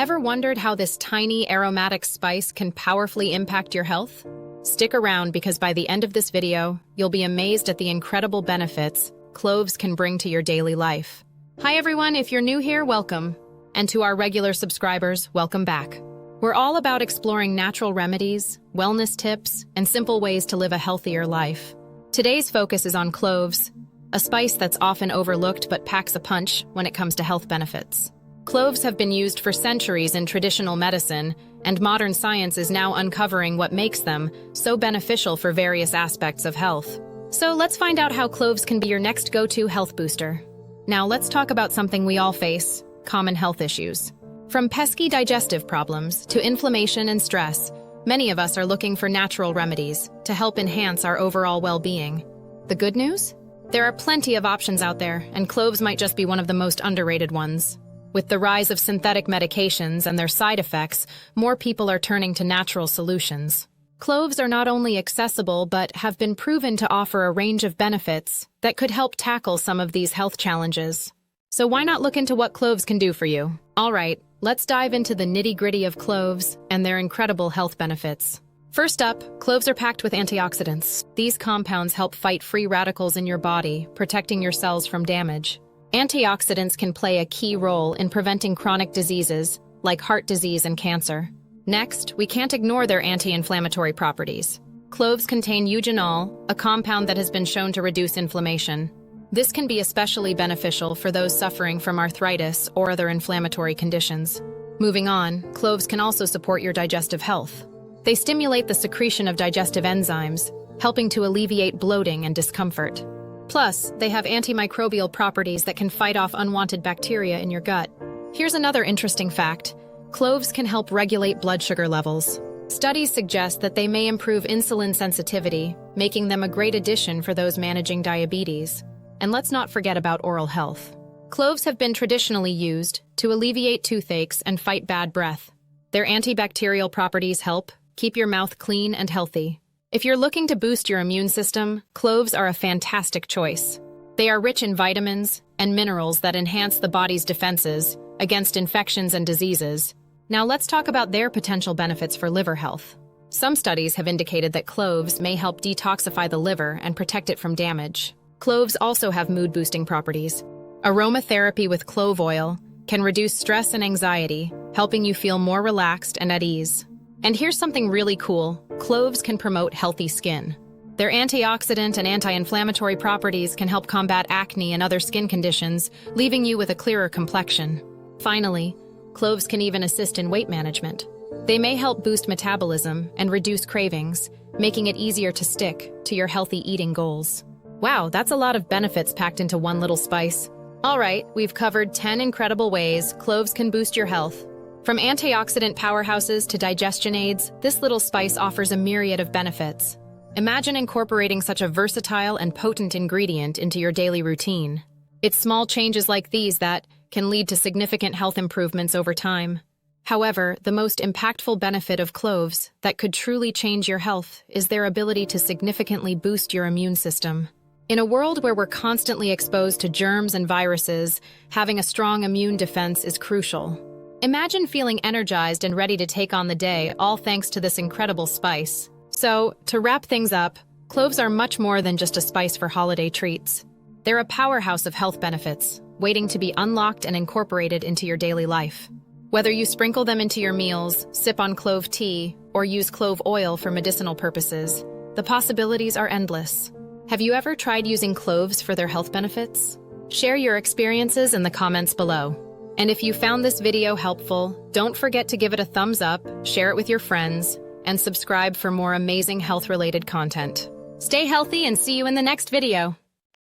Ever wondered how this tiny aromatic spice can powerfully impact your health? Stick around because by the end of this video, you'll be amazed at the incredible benefits cloves can bring to your daily life. Hi everyone, if you're new here, welcome. And to our regular subscribers, welcome back. We're all about exploring natural remedies, wellness tips, and simple ways to live a healthier life. Today's focus is on cloves, a spice that's often overlooked but packs a punch when it comes to health benefits. Cloves have been used for centuries in traditional medicine, and modern science is now uncovering what makes them so beneficial for various aspects of health. So let's find out how cloves can be your next go-to health booster. Now let's talk about something we all face, common health issues. From pesky digestive problems to inflammation and stress, many of us are looking for natural remedies to help enhance our overall well-being. The good news? There are plenty of options out there, and cloves might just be one of the most underrated ones. With the rise of synthetic medications and their side effects, more people are turning to natural solutions. Cloves are not only accessible but have been proven to offer a range of benefits that could help tackle some of these health challenges. So why not look into what cloves can do for you? All right, let's dive into the nitty-gritty of cloves and their incredible health benefits. First up, cloves are packed with antioxidants. These compounds help fight free radicals in your body, protecting your cells from damage. Antioxidants can play a key role in preventing chronic diseases, like heart disease and cancer. Next, we can't ignore their anti-inflammatory properties. Cloves contain eugenol, a compound that has been shown to reduce inflammation. This can be especially beneficial for those suffering from arthritis or other inflammatory conditions. Moving on, cloves can also support your digestive health. They stimulate the secretion of digestive enzymes, helping to alleviate bloating and discomfort. Plus, they have antimicrobial properties that can fight off unwanted bacteria in your gut. Here's another interesting fact. Cloves can help regulate blood sugar levels. Studies suggest that they may improve insulin sensitivity, making them a great addition for those managing diabetes. And let's not forget about oral health. Cloves have been traditionally used to alleviate toothaches and fight bad breath. Their antibacterial properties help keep your mouth clean and healthy. If you're looking to boost your immune system, cloves are a fantastic choice. They are rich in vitamins and minerals that enhance the body's defenses against infections and diseases. Now let's talk about their potential benefits for liver health. Some studies have indicated that cloves may help detoxify the liver and protect it from damage. Cloves also have mood-boosting properties. Aromatherapy with clove oil can reduce stress and anxiety, helping you feel more relaxed and at ease. And here's something really cool. Cloves can promote healthy skin. Their antioxidant and anti-inflammatory properties can help combat acne and other skin conditions, leaving you with a clearer complexion. Finally, cloves can even assist in weight management. They may help boost metabolism and reduce cravings, making it easier to stick to your healthy eating goals. Wow, that's a lot of benefits packed into one little spice. All right, we've covered 10 incredible ways cloves can boost your health. From antioxidant powerhouses to digestion aids, this little spice offers a myriad of benefits. Imagine incorporating such a versatile and potent ingredient into your daily routine. It's small changes like these that can lead to significant health improvements over time. However, the most impactful benefit of cloves that could truly change your health is their ability to significantly boost your immune system. In a world where we're constantly exposed to germs and viruses, having a strong immune defense is crucial. Imagine feeling energized and ready to take on the day, all thanks to this incredible spice. So, to wrap things up, cloves are much more than just a spice for holiday treats. They're a powerhouse of health benefits, waiting to be unlocked and incorporated into your daily life. Whether you sprinkle them into your meals, sip on clove tea, or use clove oil for medicinal purposes, the possibilities are endless. Have you ever tried using cloves for their health benefits? Share your experiences in the comments below. And if you found this video helpful, don't forget to give it a thumbs up, share it with your friends, and subscribe for more amazing health-related content. Stay healthy and see you in the next video.